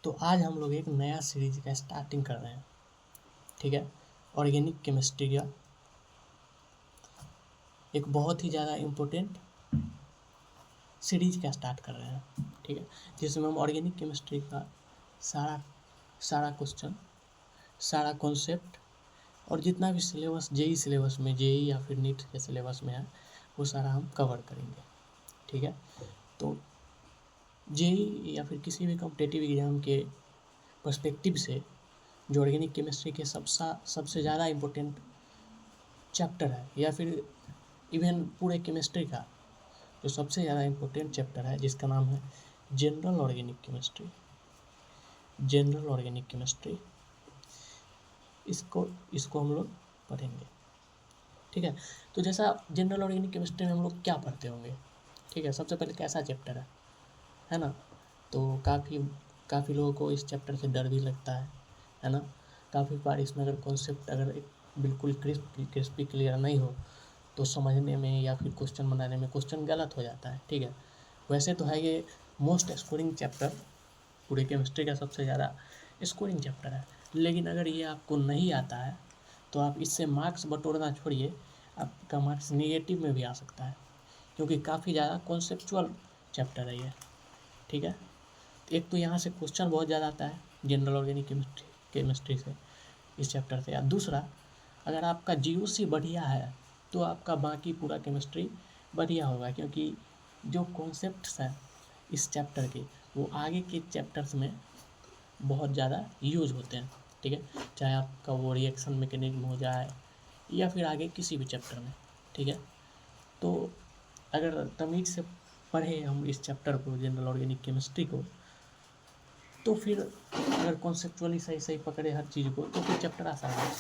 तो आज हम लोग एक नया सीरीज का स्टार्टिंग कर रहे हैं। ठीक है, ऑर्गेनिक केमिस्ट्री का एक बहुत ही ज़्यादा इम्पोर्टेंट सीरीज का स्टार्ट कर रहे हैं। ठीक है, जिसमें हम ऑर्गेनिक केमिस्ट्री का सारा सारा क्वेश्चन, सारा कॉन्सेप्ट और जितना भी सिलेबस जेई सिलेबस में, जेई या फिर नीट के सिलेबस में है वो सारा हम कवर करेंगे। ठीक है, तो जेई या फिर किसी भी कॉम्पिटिटिव एग्जाम के पर्सपेक्टिव से जो ऑर्गेनिक केमिस्ट्री के सबसे ज़्यादा इम्पोर्टेंट चैप्टर है, या फिर इवन पूरे केमिस्ट्री का जो सबसे ज़्यादा इम्पोर्टेंट चैप्टर है, जिसका नाम है general organic chemistry. General organic chemistry, इसको हम लोग पढ़ेंगे। ठीक है, तो जैसा जनरल ऑर्गेनिक केमिस्ट्री में हम लोग क्या पढ़ते होंगे। ठीक है, सबसे पहले कैसा चैप्टर है ना। तो काफ़ी लोगों को इस चैप्टर से डर भी लगता है ना। काफ़ी बार इसमें अगर कॉन्सेप्ट अगर बिल्कुल क्रिस्पी क्लियर नहीं हो तो समझने में या फिर क्वेश्चन बनाने में क्वेश्चन गलत हो जाता है। ठीक है, वैसे तो है ये मोस्ट स्कोरिंग चैप्टर, पूरे केमिस्ट्री का सबसे ज़्यादा स्कोरिंग चैप्टर है, लेकिन अगर ये आपको नहीं आता है तो आप इससे मार्क्स बटोरना छोड़िए, आपका मार्क्स नेगेटिव में भी आ सकता है, क्योंकि काफ़ी ज़्यादा कॉन्सेप्चुअल चैप्टर है ये। ठीक है, एक तो यहाँ से क्वेश्चन बहुत ज़्यादा आता है जनरल ऑर्गेनिक केमिस्ट्री से, इस चैप्टर से। या दूसरा, अगर आपका जीओसी बढ़िया है तो आपका बाकी पूरा केमिस्ट्री बढ़िया होगा, क्योंकि जो कॉन्सेप्ट्स हैं इस चैप्टर के वो आगे के चैप्टर्स में बहुत ज़्यादा यूज होते हैं। ठीक है, चाहे आपका वो रिएक्शन मैकेनिज्म हो जाए या फिर आगे किसी भी चैप्टर में। ठीक है, तो अगर तमीज़ से पढ़े हम इस चैप्टर को, जनरल ऑर्गेनिक केमिस्ट्री को, तो फिर अगर कॉन्सेप्चुअली सही पकड़े हर चीज़ को तो फिर चैप्टर आसान है,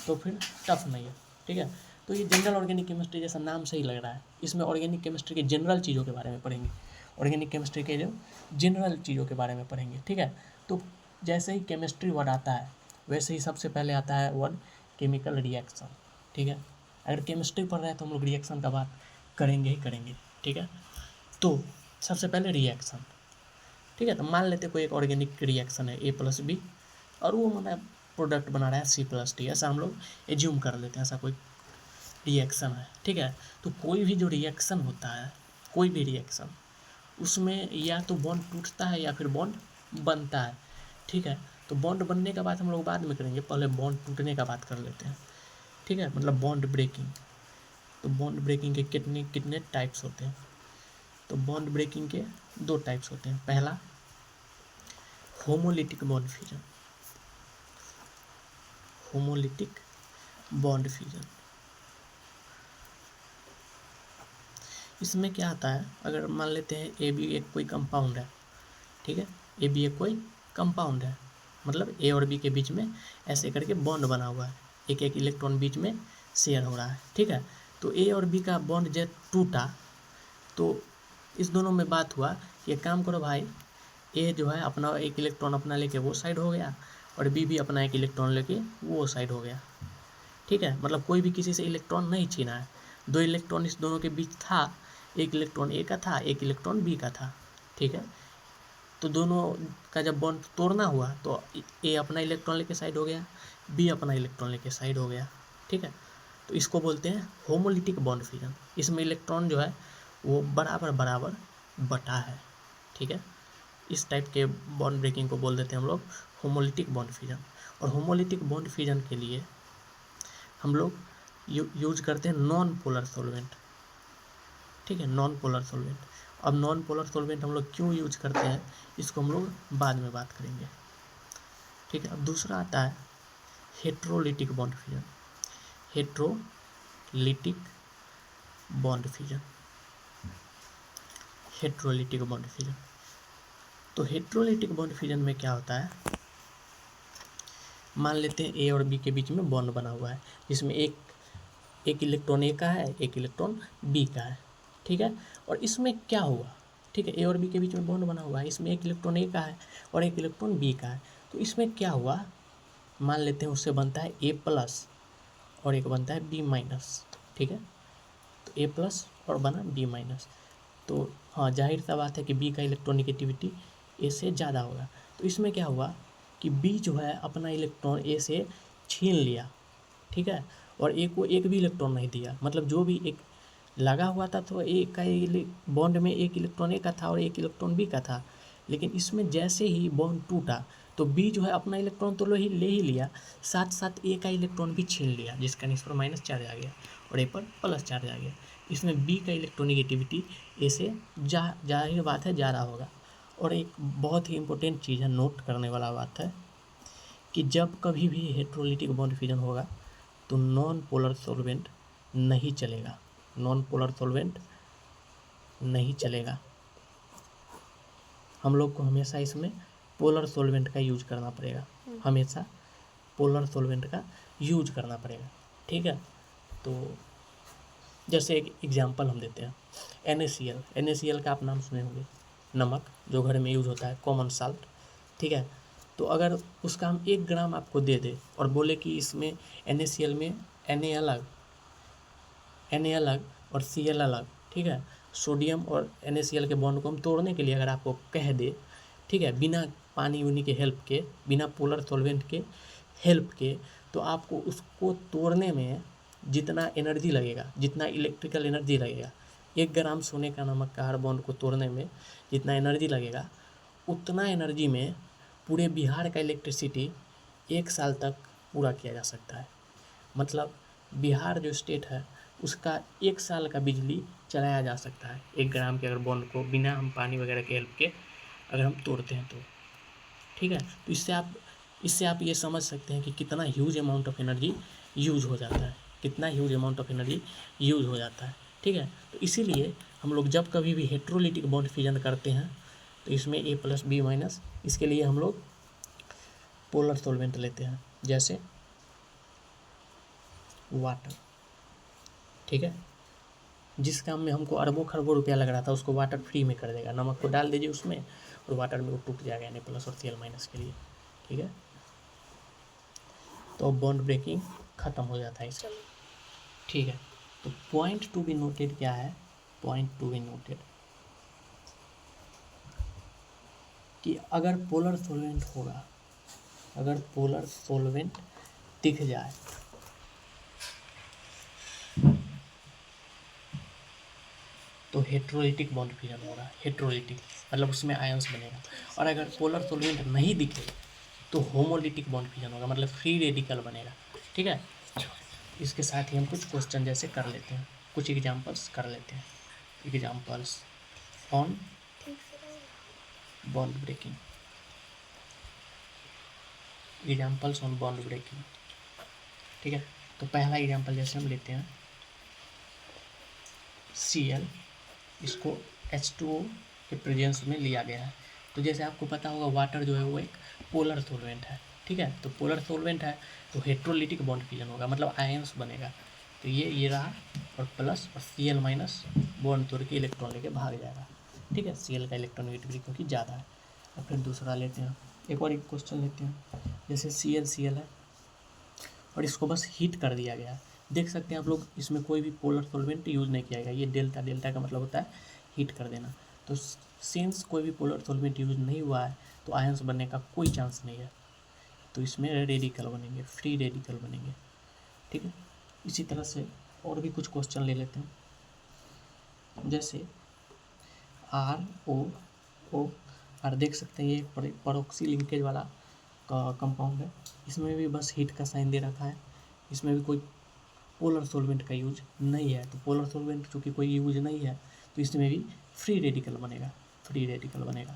तो फिर टफ नहीं है। ठीक है, तो ये जनरल ऑर्गेनिक केमिस्ट्री जैसा नाम सही लग रहा है, इसमें ऑर्गेनिक केमिस्ट्री के जनरल चीज़ों के बारे में पढ़ेंगे, ऑर्गेनिक केमिस्ट्री के जो जनरल चीज़ों के बारे में पढ़ेंगे। ठीक है, तो जैसे ही केमिस्ट्री वर्ड आता है वैसे ही सबसे पहले आता है वर्ड केमिकल रिएक्शन। ठीक है, अगर केमिस्ट्री पढ़ रहे हैं तो हम लोग रिएक्शन का बात करेंगे ही करेंगे। ठीक है, तो सबसे पहले रिएक्शन। ठीक है, तो मान लेते कोई एक ऑर्गेनिक रिएक्शन है A+B, और वो मतलब प्रोडक्ट बना रहा है C+D, ऐसा हम लोग एज्यूम कर लेते हैं, ऐसा कोई रिएक्शन है। ठीक है, तो कोई भी जो रिएक्शन होता है, कोई भी रिएक्शन, उसमें या तो बॉन्ड टूटता है या फिर बॉन्ड बनता है। ठीक है, तो बॉन्ड बनने का बात हम लोग बाद में करेंगे, पहले बॉन्ड टूटने का बात कर लेते हैं। ठीक है, मतलब बॉन्ड ब्रेकिंग। तो बॉन्ड ब्रेकिंग के कितने कितने टाइप्स होते हैं। तो बॉन्ड ब्रेकिंग के 2 टाइप्स होते हैं। पहला homolytic bond fusion, homolytic bond fusion. इसमें क्या आता है, अगर मान लेते हैं AB एक कोई कंपाउंड है। ठीक है, AB एक कोई कंपाउंड है, मतलब A और B के बीच में ऐसे करके बॉन्ड बना हुआ है, एक एक इलेक्ट्रॉन बीच में शेयर हो रहा है। ठीक है, तो A और B का बॉन्ड जब टूटा तो इस दोनों में बात हुआ कि एक काम करो भाई, A जो है अपना एक इलेक्ट्रॉन अपना लेके वो साइड हो गया और B भी अपना एक इलेक्ट्रॉन लेके वो साइड हो गया। ठीक है, मतलब कोई भी किसी से इलेक्ट्रॉन नहीं छीना है, 2 इलेक्ट्रॉन इस दोनों के बीच था, एक इलेक्ट्रॉन A का था, एक इलेक्ट्रॉन B का था। ठीक है, तो दोनों का जब बॉन्ड तोड़ना हुआ तो A अपना इलेक्ट्रॉन लेके साइड हो गया, B अपना इलेक्ट्रॉन लेके साइड हो गया। ठीक है, तो इसको बोलते हैं होमोलिटिक बॉन्ड फ्यूजन। इसमें इलेक्ट्रॉन जो है वो बराबर बराबर बटा है। ठीक है, इस टाइप के बॉन्ड ब्रेकिंग को बोल देते हैं हम लोग होमोलिटिक बॉन्ड फ्यूजन। और होमोलिटिक बॉन्ड फ्यूजन के लिए हम लोग यूज करते हैं नॉन पोलर सॉल्वेंट। ठीक है, नॉन पोलर सॉल्वेंट। अब नॉन पोलर सॉल्वेंट हम लोग क्यों यूज करते हैं इसको हम लोग बाद में बात करेंगे। ठीक है, अब दूसरा आता है heterolytic bond fusion, heterolytic bond fusion, heterolytic bond fusion. तो हेट्रोलिटिक बॉन्ड फ्यूजन में क्या होता है, मान लेते हैं A और B के बीच में बॉन्ड बना हुआ है, जिसमें एक इलेक्ट्रॉन A का है, एक इलेक्ट्रॉन B का है। ठीक है, और इसमें क्या हुआ, ठीक है, A और B के बीच में बॉन्ड बना हुआ है, इसमें एक इलेक्ट्रॉन A का है और एक इलेक्ट्रॉन B का है। तो इसमें क्या हुआ, मान लेते हैं उससे बनता है A+ और एक बनता है B-। ठीक है, तो A+ और बना B-। तो हाँ, जाहिर सा बात है कि B का इलेक्ट्रॉनिगेटिविटी ए से ज़्यादा होगा। तो इसमें क्या हुआ कि बी जो है अपना इलेक्ट्रॉन ए से छीन लिया, ठीक है, और ए को एक भी इलेक्ट्रॉन नहीं दिया। मतलब जो भी एक लगा हुआ था तो ए का बॉन्ड में एक इलेक्ट्रॉन ए का था और एक इलेक्ट्रॉन बी का था, लेकिन इसमें जैसे ही बॉन्ड टूटा तो बी जो है अपना इलेक्ट्रॉन तो ले ही लिया, साथ साथ ए का इलेक्ट्रॉन भी छीन लिया, जिसका इस पर माइनस चार्ज आ गया और ए पर प्लस चार्ज आ गया। इसमें बी का इलेक्ट्रोनिगेटिविटी ए से जाहिर बात है ज़्यादा होगा। और एक बहुत ही इम्पोर्टेंट चीज़ है, नोट करने वाला बात है कि जब कभी भी हेट्रोलिटिक बॉन्ड फ्यूजन होगा तो नॉन पोलर सॉल्वेंट नहीं चलेगा, नॉन पोलर सॉल्वेंट नहीं चलेगा। हम लोग को हमेशा इसमें पोलर सॉल्वेंट का यूज करना पड़ेगा, हमेशा पोलर सॉल्वेंट का यूज करना पड़ेगा, ठीक है। तो जैसे एक एग्जांपल हम देते हैं, NaCl का आप नाम सुने होंगे, नमक जो घर में यूज होता है, कॉमन साल्ट, ठीक है। तो अगर उसका हम 1 ग्राम आपको दे दे और बोले कि इसमें NaCl में Na अलग और Cl अलग, ठीक है, सोडियम और NaCl के बॉन्ड को हम तोड़ने के लिए अगर आपको कह दे, ठीक है, बिना पानी उनी के हेल्प के, बिना पोलर सॉल्वेंट के हेल्प के, तो आपको उसको तोड़ने में जितना एनर्जी लगेगा, जितना इलेक्ट्रिकल एनर्जी लगेगा, 1 ग्राम सोने का नमक का हर बॉन्ड को तोड़ने में जितना एनर्जी लगेगा, उतना एनर्जी में पूरे बिहार का इलेक्ट्रिसिटी 1 साल तक पूरा किया जा सकता है। मतलब बिहार जो स्टेट है उसका 1 साल का बिजली चलाया जा सकता है 1 ग्राम के अगर बॉन्ड को बिना हम पानी वगैरह के हेल्प के अगर हम तोड़ते हैं तो, ठीक है। तो इससे आप ये समझ सकते हैं कि कितना huge amount of energy use हो जाता है, कितना huge amount of energy use हो जाता है, ठीक है। तो इसीलिए हम लोग जब कभी भी हेट्रोलिटिक बॉन्ड फ्यूजन करते हैं तो इसमें A+B- इसके लिए हम लोग पोलर सॉल्वेंट लेते हैं, जैसे वाटर, ठीक है। जिस काम में हमको अरबों खरबों रुपया लग रहा था उसको वाटर फ्री में कर देगा। नमक को डाल दीजिए उसमें और वाटर में वो टूट जाएगा Na+ और Cl- के लिए, ठीक है। तो बॉन्ड ब्रेकिंग ख़त्म हो जाता है इसका, ठीक है। तो पॉइंट टू बी नोटेड क्या है, पॉइंट टू बी नोटेड कि अगर पोलर सॉल्वेंट होगा, अगर पोलर सॉल्वेंट दिख जाए तो हेट्रोलिटिक बॉन्ड फ्यूजन होगा। हेट्रोलिटिक मतलब उसमें आयंस बनेगा। और अगर पोलर सॉल्वेंट नहीं दिखे तो होमोलिटिक बॉन्ड फ्यूजन होगा, मतलब फ्री रेडिकल बनेगा, ठीक है। इसके साथ ही हम कुछ क्वेश्चन जैसे कर लेते हैं, कुछ एग्जांपल्स कर लेते हैं। Examples on bond breaking, examples on bond breaking, ठीक है। तो पहला एग्जांपल जैसे हम लेते हैं Cl, इसको H2O के प्रेजेंस में लिया गया है। तो जैसे आपको पता होगा वाटर जो है वो एक पोलर सॉल्वेंट है, ठीक है। तो पोलर सॉल्वेंट है तो हेट्रोलिटिक बॉन्ड फ्यूजन होगा, मतलब आयंस बनेगा। तो ये रहा और प्लस और Cl- बॉन्ड तोड़ के इलेक्ट्रॉन लेके भाग जाएगा, ठीक है। Cl का इलेक्ट्रोनिगेटिविटी क्योंकि ज़्यादा है। और फिर दूसरा लेते हैं, एक और एक क्वेश्चन लेते हैं, जैसे Cl है और इसको बस हीट कर दिया गया है। देख सकते हैं आप लोग इसमें कोई भी पोलर सॉल्वेंट यूज़ नहीं किया गया। ये डेल्टा का मतलब होता है हीट कर देना। तो सिंस कोई भी पोलर सॉल्वेंट यूज नहीं हुआ है तो आयंस बनने का कोई चांस नहीं है, तो इसमें रेडिकल बनेंगे, फ्री रेडिकल बनेंगे, ठीक है। इसी तरह से और भी कुछ क्वेश्चन ले लेते हैं, जैसे ROO और देख सकते हैं ये परोक्सी लिंकेज वाला कंपाउंड है, इसमें भी बस हीट का साइन दे रखा है। इसमें भी कोई पोलर सॉल्वेंट का यूज नहीं है। तो पोलर सॉल्वेंट चूँकि कोई यूज नहीं है तो इसमें भी फ्री रेडिकल बनेगा, फ्री रेडिकल बनेगा।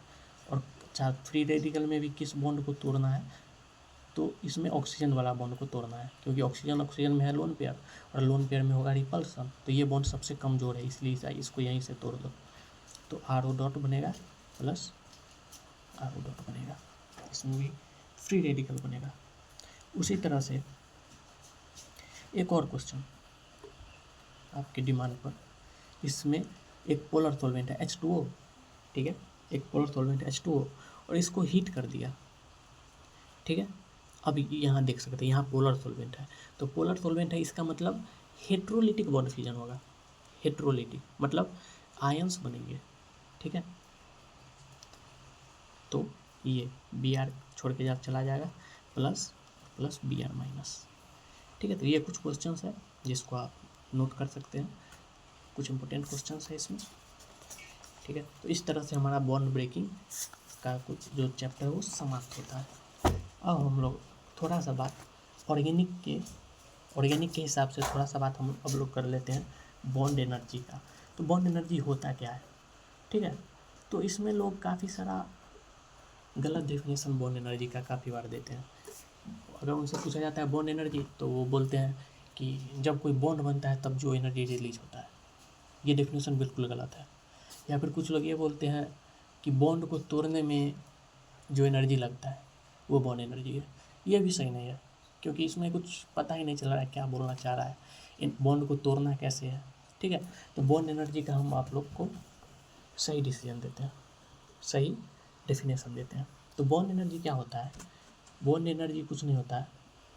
और अच्छा, फ्री रेडिकल में भी किस बॉन्ड को तोड़ना है, तो इसमें ऑक्सीजन वाला बॉन्ड को तोड़ना है, क्योंकि ऑक्सीजन में है लोन पेयर और लोन पेयर में होगा रिपल्सन, तो ये बॉन्ड सबसे कमज़ोर है, इसलिए इसको यहीं से तोड़ दो। तो RO डॉट बनेगा प्लस RO डॉट बनेगा, इसमें भी फ्री रेडिकल बनेगा। उसी तरह से एक और क्वेश्चन आपकी डिमांड पर, इसमें एक पोलर सॉल्वेंट है H2O, ठीक है, एक पोलर सॉल्वेंट H2O और इसको हीट कर दिया, ठीक है। अब यहाँ देख सकते हैं यहाँ पोलर सॉल्वेंट है, तो पोलर सॉल्वेंट है इसका मतलब हेट्रोलिटिक बॉन्ड फ्यूजन होगा। हेट्रोलिटिक मतलब आयंस बनेंगे, ठीक है। तो ये बी आर छोड़ के जब चला जाएगा plus plus b r minus. ठीक है, तो ये कुछ क्वेश्चंस है जिसको आप नोट कर सकते हैं, कुछ इंपॉर्टेंट क्वेश्चंस है इसमें। ठीक है, तो इस तरह से हमारा बॉन्ड ब्रेकिंग का कुछ जो चैप्टर है वो समाप्त होता है। अब हम लोग थोड़ा सा बात ऑर्गेनिक के हिसाब से थोड़ा सा बात हम अब लोग कर लेते हैं बॉन्ड एनर्जी का। तो बॉन्ड एनर्जी होता क्या है? ठीक है, तो इसमें लोग काफ़ी सारा गलत डेफिनेशन बॉन्ड एनर्जी का काफ़ी बार देते हैं। अगर उनसे पूछा जाता है बॉन्ड एनर्जी तो वो बोलते हैं कि जब कोई बॉन्ड बनता है तब जो एनर्जी रिलीज होता है। ये डेफिनेशन बिल्कुल गलत है। या फिर कुछ लोग ये बोलते हैं कि बॉन्ड को तोड़ने में जो एनर्जी लगता है वो बॉन्ड एनर्जी है। ये भी सही नहीं है, क्योंकि इसमें कुछ पता ही नहीं चल रहा है क्या बोलना चाह रहा है, इन बॉन्ड को तोड़ना कैसे है। ठीक है, तो बॉन्ड एनर्जी का हम आप लोग को सही डिसीजन देते हैं, सही डेफिनेशन देते हैं। तो बॉन्ड एनर्जी क्या होता है? बॉन्ड एनर्जी कुछ नहीं होता है,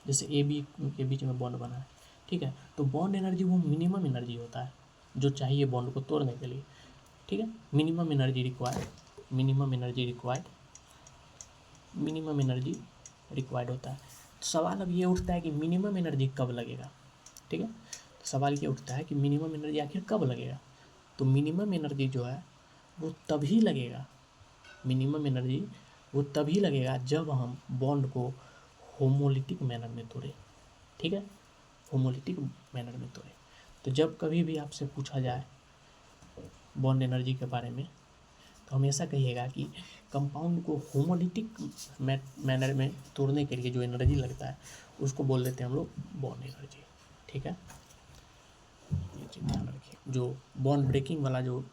जैसे ए बी के बीच में बॉन्ड बना है, ठीक है, तो बॉन्ड एनर्जी वो मिनिमम एनर्जी होता है जो चाहिए बॉन्ड को तोड़ने के लिए। ठीक है, minimum energy required, minimum energy required, minimum energy required होता है। तो सवाल अब ये उठता है कि मिनिमम एनर्जी कब लगेगा। ठीक है, तो सवाल ये उठता है कि मिनिमम एनर्जी आखिर कब लगेगा। तो मिनिमम एनर्जी जो है वो तभी लगेगा, मिनिमम एनर्जी वो तभी लगेगा जब हम बॉन्ड को होमोलिटिक मैनर में तोड़ें। ठीक है, होमोलिटिक मैनर में तोड़ें। तो जब कभी भी आपसे पूछा जाए बॉन्ड एनर्जी के बारे में तो हमेशा कहिएगा कि कंपाउंड को होमोलिटिक मैनर में तोड़ने के लिए जो एनर्जी लगता है उसको बोल देते हैं हम लोग बॉन्ड एनर्जी। ठीक है, ये चीज़ ध्यान रखिए। जो बॉन्ड ब्रेकिंग वाला जो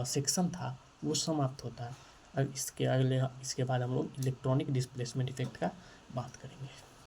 सेक्शन था वो समाप्त होता है। अब इसके बाद हम लोग इलेक्ट्रॉनिक डिस्प्लेसमेंट इफेक्ट का बात करेंगे।